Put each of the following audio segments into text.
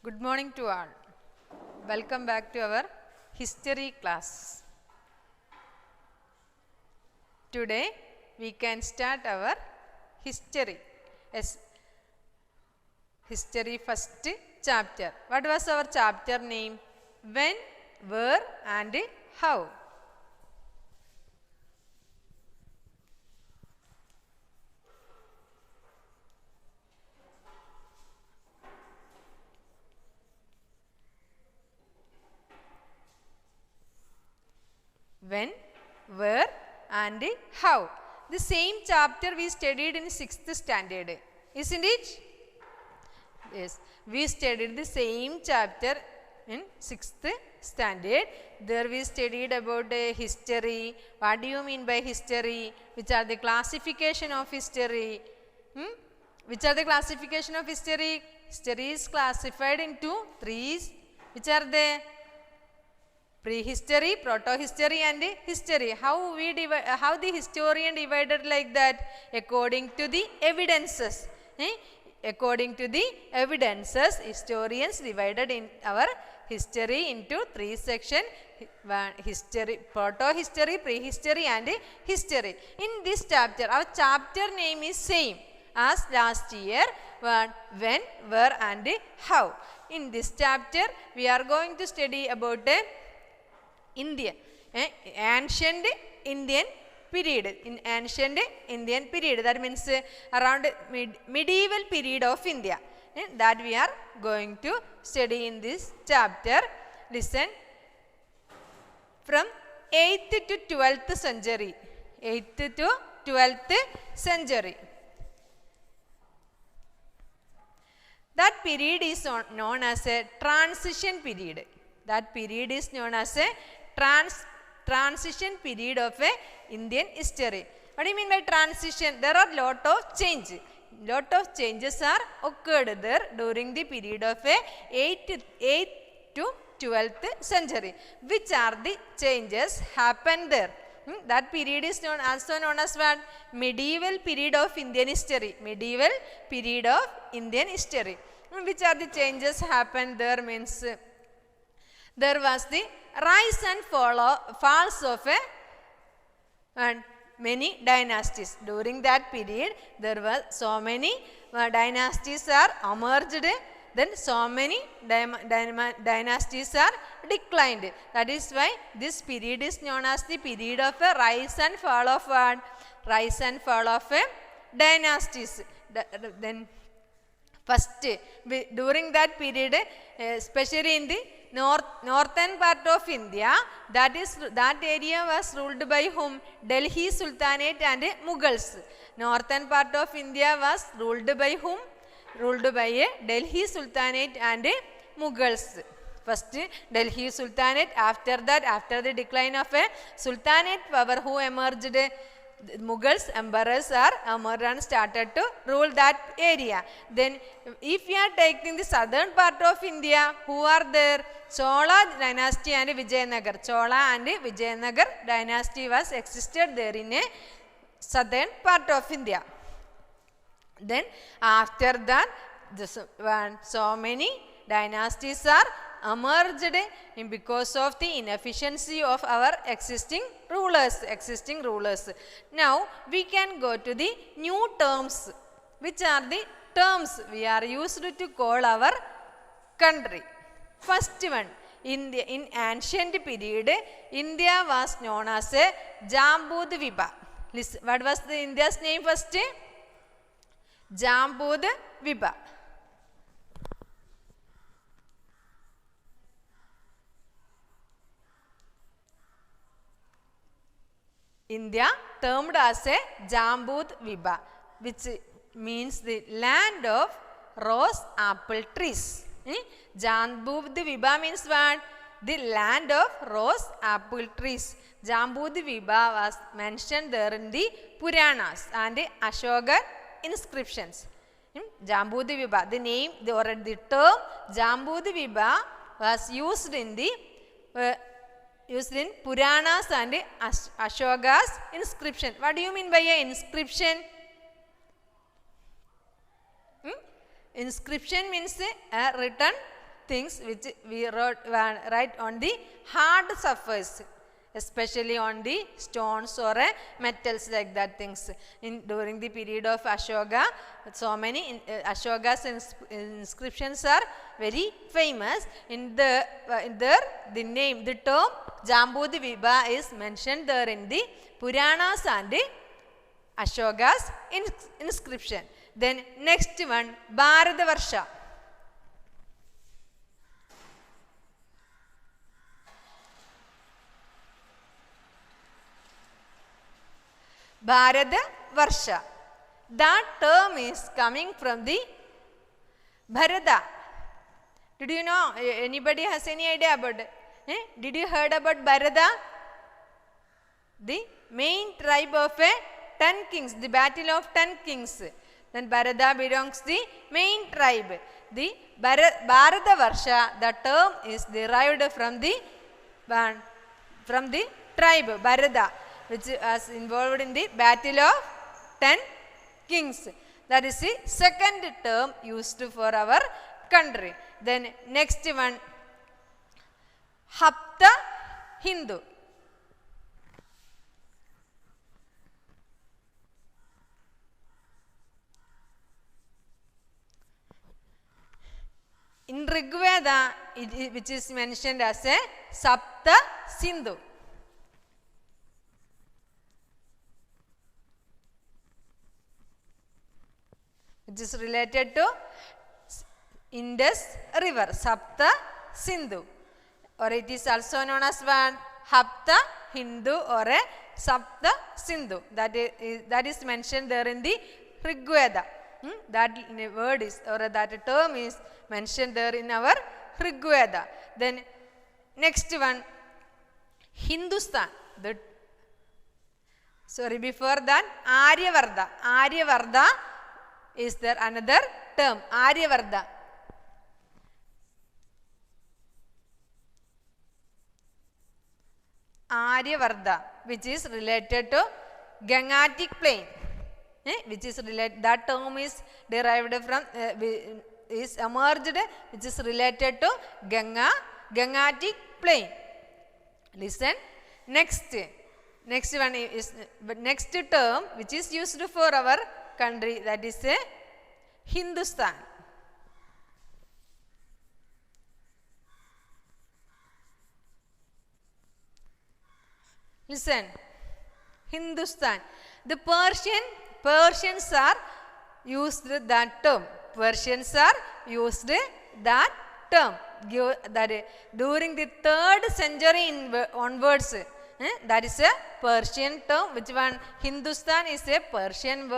Good morning to all. Welcome back to our history class. Today we can start our history. Yes, history first chapter. What was our chapter name? When, where and how. When, where and how. The same chapter we studied in 6th standard, isn't it? Yes, we studied the same chapter in 6th standard. There we studied about history. What do you mean by history? Which are the classification of history? Which are the classification of history? History is classified into three. Which are they? Prehistory, proto-history and history. How the historian divided like that? According to the evidences. According to the evidences, historians divided in our history into three sections: history, proto-history, prehistory and history. In this chapter, our chapter name is same as last year: when, where and how. In this chapter, we are going to study about India, ancient Indian period. In ancient Indian period, that means around medieval period of India, that we are going to study in this chapter. Listen, from 8th to 12th century. 8th to 12th century. That period is known as a transition period. That period is known as a transition period of Indian history. What do you mean by transition? There are lot of changes. Lot of changes are occurred there during the period of 8th to 12th century. Which are the changes happened there? That period is also known as what? Medieval period of Indian history. Medieval period of Indian history. Which are the changes happened there means there was the rise and falls of many dynasties. During that period, there were so many dynasties are emerged. Then so many dynasties are declined. That is why this period is known as the period of a rise and fall of what? Rise and fall of dynasties. Then first, during that period, especially in the northern part of India, that area was ruled by whom? Delhi Sultanate and Mughals. Northern part of India was ruled by whom? Ruled by Delhi Sultanate and Mughals. First Delhi Sultanate. After that, after the decline of a Sultanate power, who emerged? Mughals, emperors are emerged and started to rule that area. Then if we are taking the southern part of India, who are there? Chola dynasty and Vijayanagar. Chola and Vijayanagar dynasty was existed there in a southern part of India. Then after that, so many dynasties are emerged because of the inefficiency of our existing rulers. Now we can go to the new terms. Which are the terms we are used to call our country? First one, in ancient period, India was known as a Jambudvipa. Listen, what was the India's name first? Jambudvipa. India termed as a Jambudvipa, which means the land of rose apple trees. Jambudvipa means what? The land of rose apple trees. Jambudvipa was mentioned there in the Puranas and Ashoka inscriptions. Jambudvipa, the name, the term Jambudvipa was used in Puranas and Ashoka's inscription. What do you mean by an inscription? Inscription means a written things which we write on the hard surface, especially on the stones or metals like that things. During the period of Ashoka, so many Ashoka's inscriptions are very famous. In the name, the term Jambudvipa is mentioned there in the Puranas and the Ashoka's inscription. Then next one, Bharatavarsha. Bharatavarsha. That term is coming from the Bharata. Did you know? Anybody has any idea about it? Did you heard about Bharata? The main tribe of 10 kings, the battle of 10 kings. Then Bharata belongs to the main tribe. The Bharatavarsha, the term is derived from the tribe Bharata, which was involved in the battle of 10 kings. That is the second term used for our country. Then next one, Hapta Hindu. In Rigveda, which is mentioned as a Sapta Sindhu. Which is related to Indus river, Sapta Sindhu. Or it is also known as one Hapta Hindu or a Sapta Sindhu. That is mentioned there in the Rigveda. That word is, or that term is mentioned there in our Rigveda. Then next one, Hindustan. Before that, Aryavarta. Aryavarta is there another term, Aryavarta. Aryavarta, which is related to Gangatic plain. Which is related, that term is derived from, is emerged, which is related to Gangatic plain. Listen, next one is next term which is used for our country, that is Hindustan. Listen, Hindustan. The Persians are used that term. Persians are used that term. That during the 3rd century onwards, that is a Persian term. Which one? Hindustan is a Persian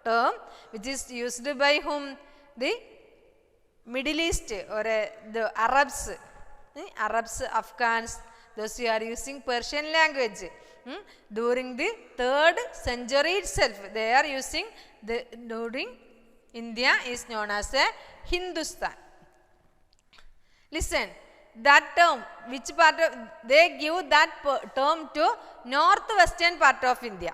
term which is used by whom? The Middle East or the Arabs. Arabs, Afghans, those who are using Persian language. During the 3rd century itself, they are using during India is known as a Hindustan. Listen, that term, which part of, they give that term to northwestern part of India.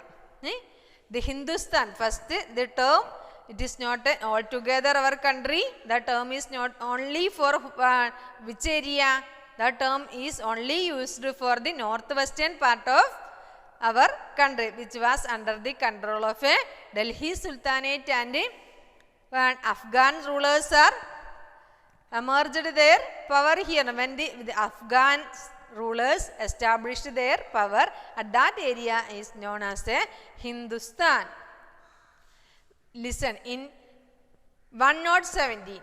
The Hindustan, first the term, it is not altogether our country. The term is not only for which area? The term is only used for the northwestern part of our country, which was under the control of a Delhi Sultanate, and Afghan rulers are emerged their power here. When the Afghan rulers established their power at that area is known as a Hindustan. Listen, in 1017,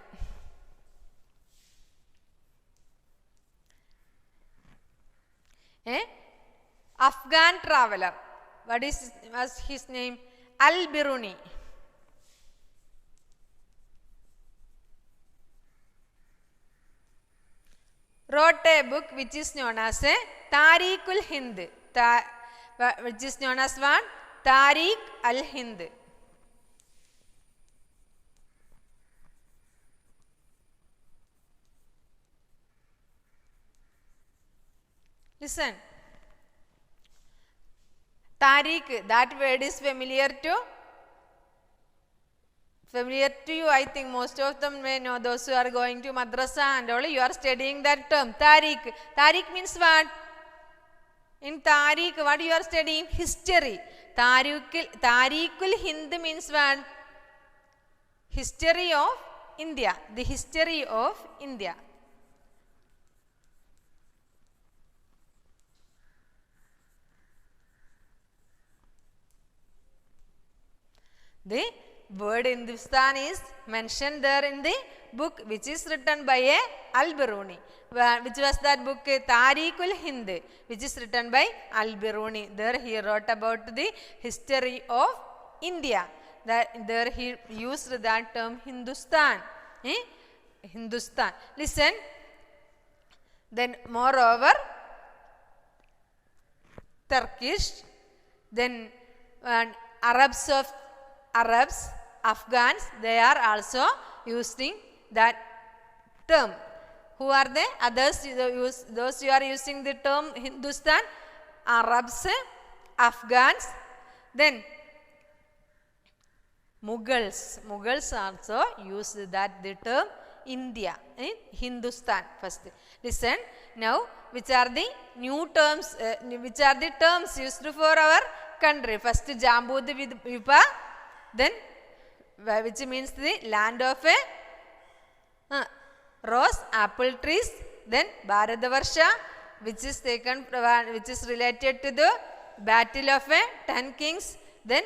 Afghan traveler, was his name? Al-Biruni. Wrote a book which is known as a Tariqul Hind, which is known as what? Tariq al-Hind. Listen, Tariq, that word is familiar to Familiar to you, I think most of them may know, those who are going to madrasa and all, you are studying that term, Tariq. Tariq means what? In Tariq, what you are studying? History. Tariqul Hind means what? History of India. The history of India. The word Hindustan is mentioned there in the book which is written by a Al-Biruni. Which was that book? Tariqul Hind, which is written by Al-Biruni. There he wrote about the history of India. There he used that term Hindustan. Hindustan. Listen. Then moreover, Turkish, then Arabs, Afghans, they are also using that term. Who are they? Others, those who are using the term Hindustan, Arabs, Afghans, then Mughals. Mughals also use the term India, Hindustan first. Listen, now which are the new terms, which are the terms used for our country? First, Jambu Vipa, then which means the land of a rose, apple trees, then Bharatavarsha, which is taken, which is related to the battle of 10 kings, then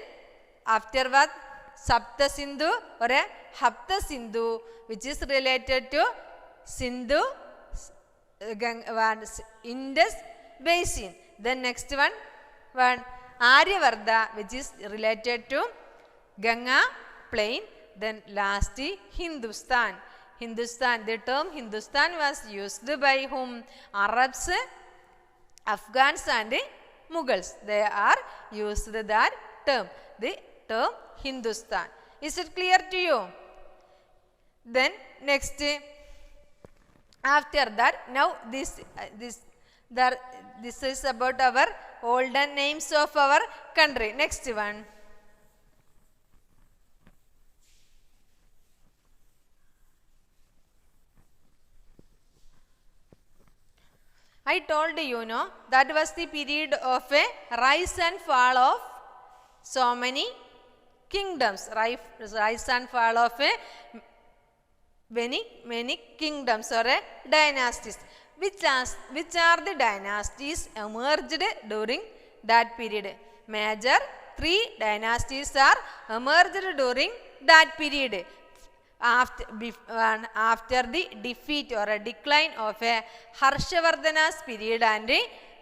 afterward Sapta Sindhu or a Hapta Sindhu, which is related to Sindhu, Indus basin. Then next one Aryavarta, which is related to Ganga plain. Then last Hindustan. Hindustan, the term Hindustan was used by whom? Arabs, Afghans and Mughals. They are used that term, the term Hindustan. Is it clear to you? Then next, after that, now this is about our olden names of our country. Next one. I told you, that was the period of a rise and fall of so many kingdoms. Rise and fall of many kingdoms or dynasties. Which are the dynasties emerged during that period? Major 3 dynasties are emerged during that period. After the defeat or a decline of a Harshavardhana's period and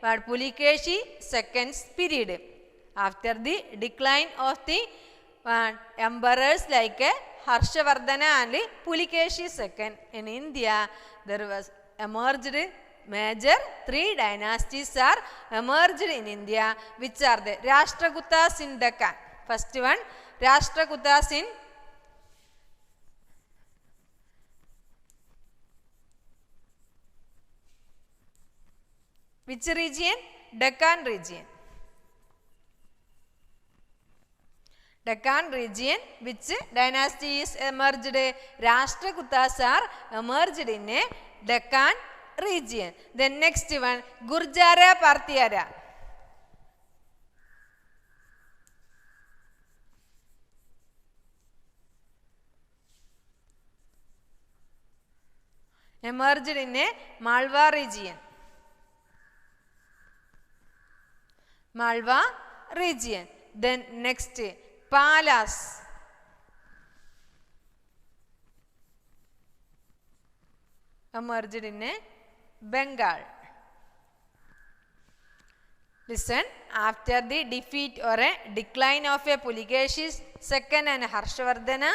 Pulikeshi second's period. After the decline of the emperors like Harshavardhana and Pulikeshi second in India, there was emerged major 3 dynasties are emerged in India, which are the Rashtrakutas in Deccan. First one, Rashtrakutas in which region? Deccan region. Deccan region, which dynasty is emerged? Rashtrakutas are emerged in a Deccan region. Then next one, Gurjara Parthiara. Emerged in a Malwa region. Malwa region. Then next, Palas. Emerged in a Bengal. Listen, after the defeat or a decline of a Pulikeshi's second and Harshavardhana,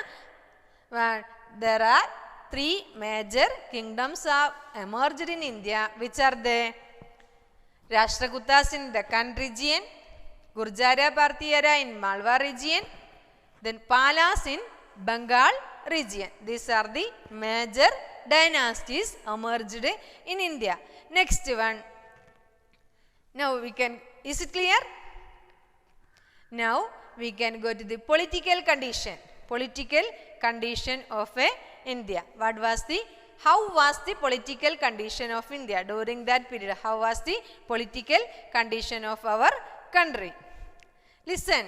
there are 3 major kingdoms have emerged in India, which are the Rashtrakutas in Deccan region, Gurjara Parthiara in Malwa region, then Palas in Bengal region. These are the major dynasties emerged in India. Next one. Now we can, is it clear? Now we can go to the political condition. political condition of India. How was the political condition of India during that period? How was the political condition of our country? Listen.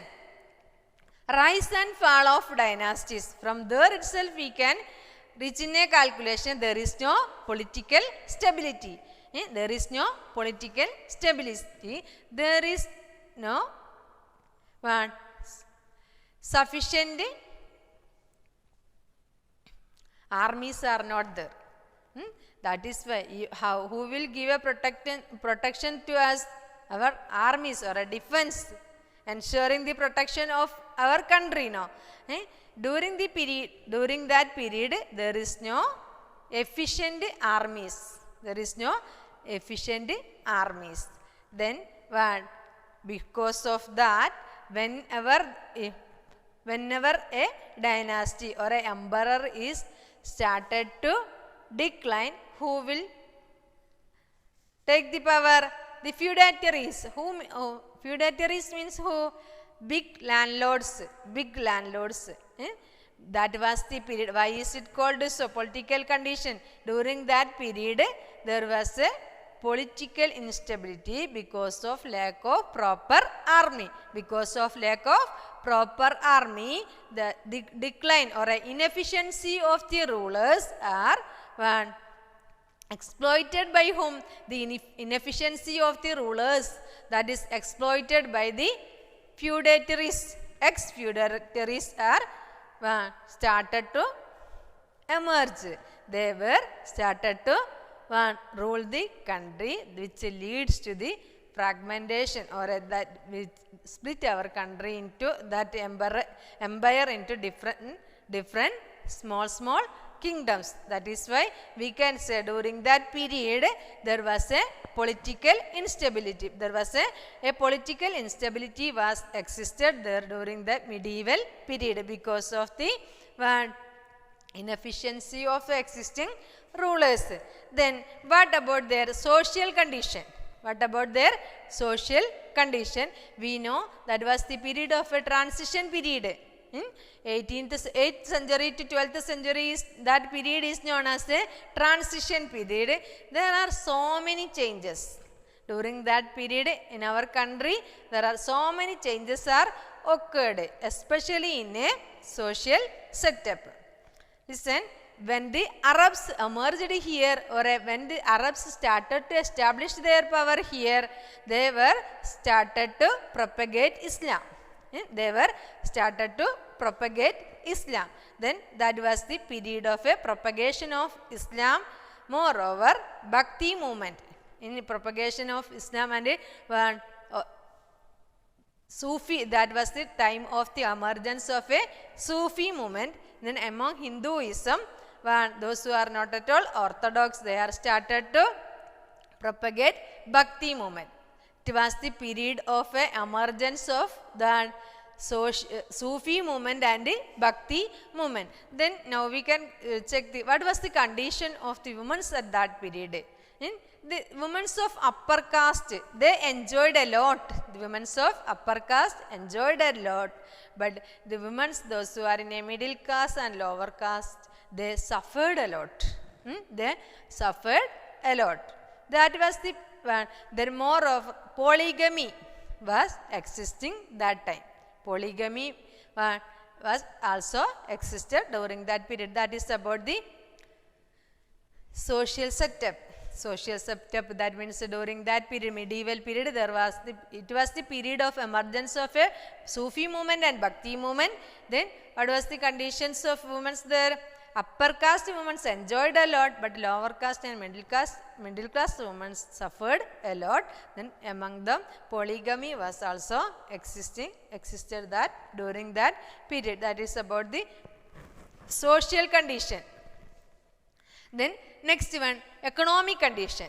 Rise and fall of dynasties. From there itself we can reach in a calculation. There is no political stability. There is no political stability. There is no sufficient armies are not there. That is why who will give a protection to us? Our armies or a defense, ensuring the protection of our country. No, during that period, there is no efficient armies. There is no efficient armies. Then what? Because of that, whenever a dynasty or a emperor is started to decline, who will take the power? The feudatories. Feudatories means who? Big landlords. That was the period. Why is it called so? Political condition. During that period, there was a political instability because of lack of proper army. Because of lack of proper army, the decline or inefficiency of the rulers are exploited by whom? The inefficiency of the rulers, that is exploited by the feudatories. Ex-feudatories are started to emerge. They were started to rule the country, which leads to the fragmentation or that which split our country into that empire into different small kingdoms. That is why we can say during that period there was a political instability. There was a political instability was existed there during the medieval period because of the inefficiency of the existing rulers. Then what about their social condition? What about their social condition? We know that was the period of a transition period. 8th century to 12th century that period is known as the transition period. There are so many changes during that period in our country. There are so many changes are occurred, especially in a social setup. Listen, when the Arabs emerged here, or when the Arabs started to establish their power here, they were started to propagate Islam. They were started to propagate Islam. Then that was the period of a propagation of Islam. Moreover, Bhakti movement. In the propagation of Islam and Sufi, that was the time of the emergence of a Sufi movement. Then among Hinduism, those who are not at all orthodox, they are started to propagate Bhakti movement. It was the period of a emergence of the Sufi movement and the Bhakti movement. Then now we can check what was the condition of the women at that period. The women of upper caste, they enjoyed a lot. The women of upper caste enjoyed a lot. But the women, those who are in a middle caste and lower caste, they suffered a lot. They suffered a lot. That was the there more of polygamy was existing that time. Polygamy was also existed during that period. That is about the social setup. Social setup, that means during that period, medieval period, it was the period of emergence of a Sufi movement and Bhakti movement. Then what was the conditions of women there? Upper caste women enjoyed a lot, but lower caste and middle class women suffered a lot. Then among them, polygamy was also existed that during that period. That is about the social condition. Then next one, economic condition.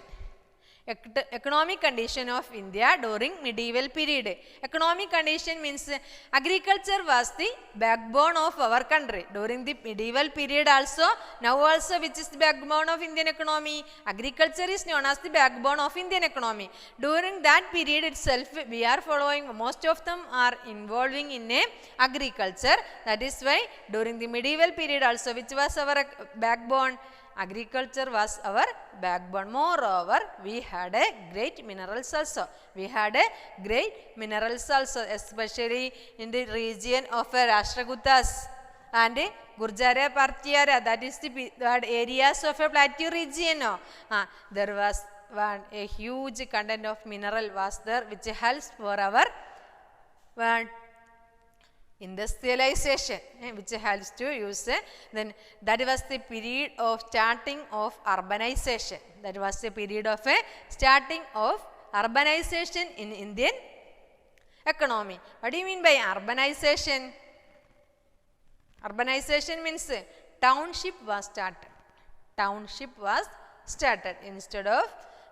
economic condition of India during medieval period. Economic condition means agriculture was the backbone of our country. During the medieval period also, now also which is the backbone of Indian economy? Agriculture is known as the backbone of Indian economy. During that period itself, we are following, most of them are involving in a agriculture. That is why during the medieval period also, which was our backbone? Agriculture was our backbone. Moreover, we had a great minerals also. We had a great minerals also, especially in the region of Rashtrakutas and Gurjara Partiyara, that is the areas of a plateau region. There was a huge content of mineral was there, which helps for our industrialization, which helps to use. Then that was the period of starting of urbanization. That was the period of a starting of urbanization in Indian economy. What do you mean by urbanization? Urbanization means township was started. Township was started instead of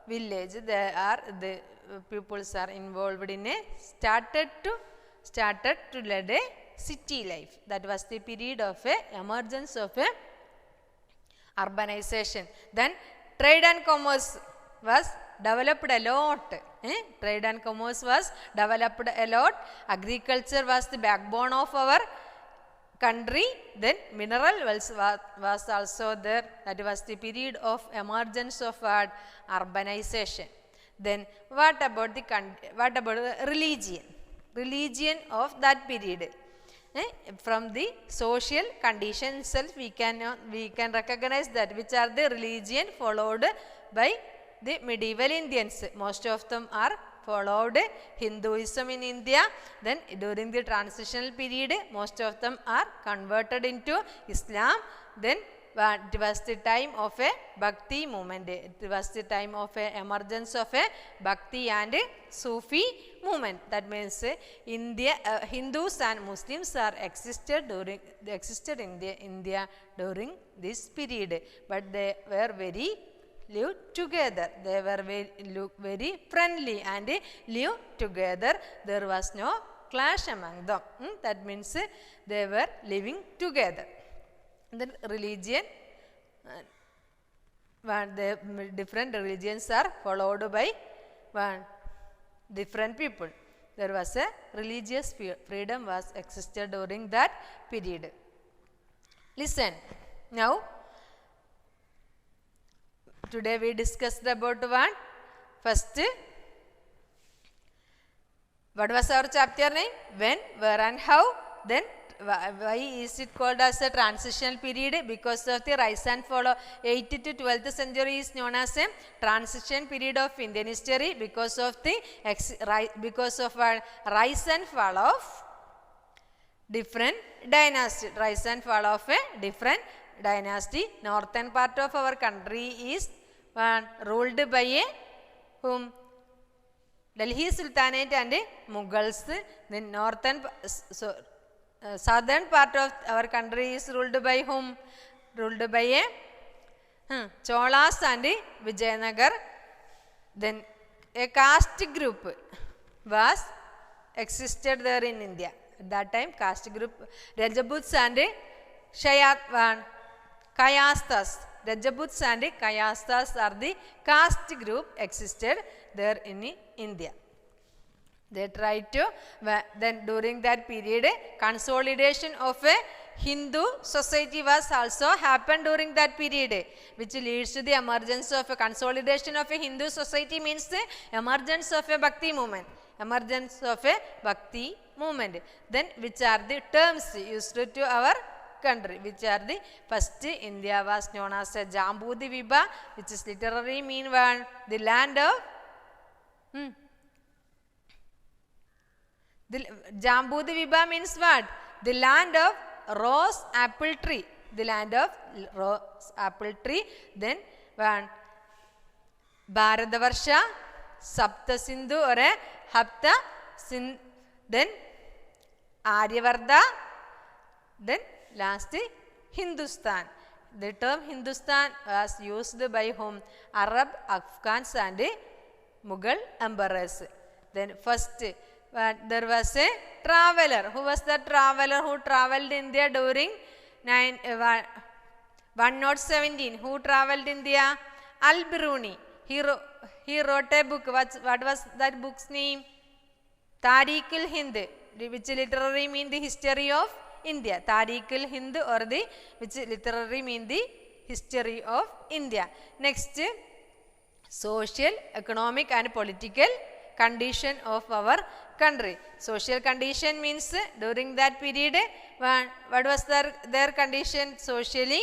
village. The peoples are involved in a started to lead a city life. That was the period of a emergence of a urbanization. Then trade and commerce was developed a lot. Trade and commerce was developed a lot. Agriculture was the backbone of our country. Then mineral was also there. That was the period of emergence of urbanization. Then what about the religion? Religion of that period. From the social condition itself, we can recognize that which are the religion followed by the medieval Indians. Most of them are followed Hinduism in India. Then during the transitional period, most of them are converted into Islam. Then it was the time of a Bhakti movement. It was the time of a emergence of a Bhakti and Sufi movement. That means India, Hindus and Muslims existed in India during this period. But they were very lived together. They were very friendly and lived together. There was no clash among them. That means they were living together. Then religion, the different religions are followed by different people. There was a religious freedom was existed during that period. Listen, now today we discussed about one. First, what was our chapter name? When, where and how. Then why is it called as a transitional period? Because of the rise and fall of 8th to 12th century is known as a transition period of Indian history because of the rise and fall of different dynasty. Rise and fall of a different dynasty. Northern part of our country is ruled by a whom? Delhi Sultanate and Mughals. Then southern part of our country is ruled by whom? Ruled by a Cholas and Vijayanagar. Then a caste group was existed there in India. At that time, caste group Rajaputs and Kayasthas. Rajaputs and Kayasthas are the caste group existed there in India. They tried to, then during that period, consolidation of a Hindu society was also happened during that period, which leads to the emergence of a consolidation of a Hindu society means the emergence of a Bhakti movement. Emergence of a Bhakti movement. Then which are the terms used to our country, which are the first India was known as a Jambudi Vibha, which is literally mean the land of the Jambudi Vibha means what? The land of rose apple tree. The land of rose apple tree. Then Bharatavarsha, Sapta Sindhu or a Hapta Sindh. Then Aryavarta. Then last Hindustan. The term Hindustan was used by whom? Arab, Afghans and Mughal emperors. Then first there was a traveler. Who was the traveler who traveled India during 1017? Who traveled India? Al-Biruni. He wrote a book. What was that book's name? Tariq al-Hind, which literally mean the history of India. Tariq al-Hind, or the which literally mean the history of India. Next, social, economic and political condition of our country. Social condition means during that period, what was their condition socially?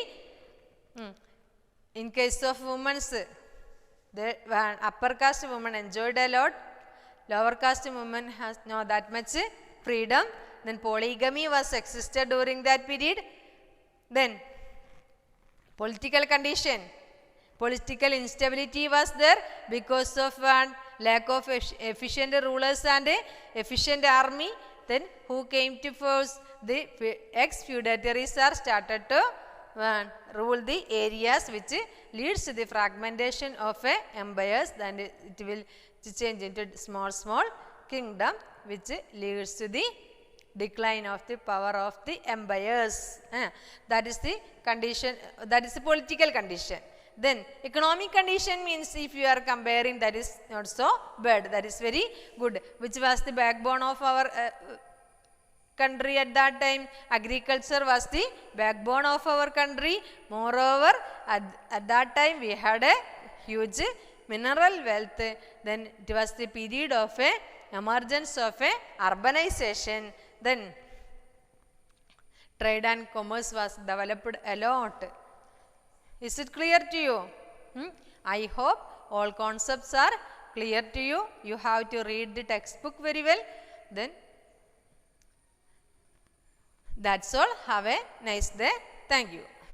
In case of women, the upper caste women enjoyed a lot. Lower caste women has not that much freedom. Then polygamy was existed during that period. Then political condition. Political instability was there because of lack of efficient rulers and efficient army. Then who came to force? The ex-feudatories are started to rule the areas, which leads to the fragmentation of empires. Then it will change into small kingdom, which leads to the decline of the power of the empires. That is the condition, that is the political condition. Then economic condition means, if you are comparing, that is not so bad, that is very good. Which was the backbone of our country at that time? Agriculture was the backbone of our country. Moreover, at that time we had a huge mineral wealth. Then it was the period of emergence of urbanization. Then trade and commerce was developed a lot. Is it clear to you? I hope all concepts are clear to you. You have to read the textbook very well. Then that's all. Have a nice day. Thank you.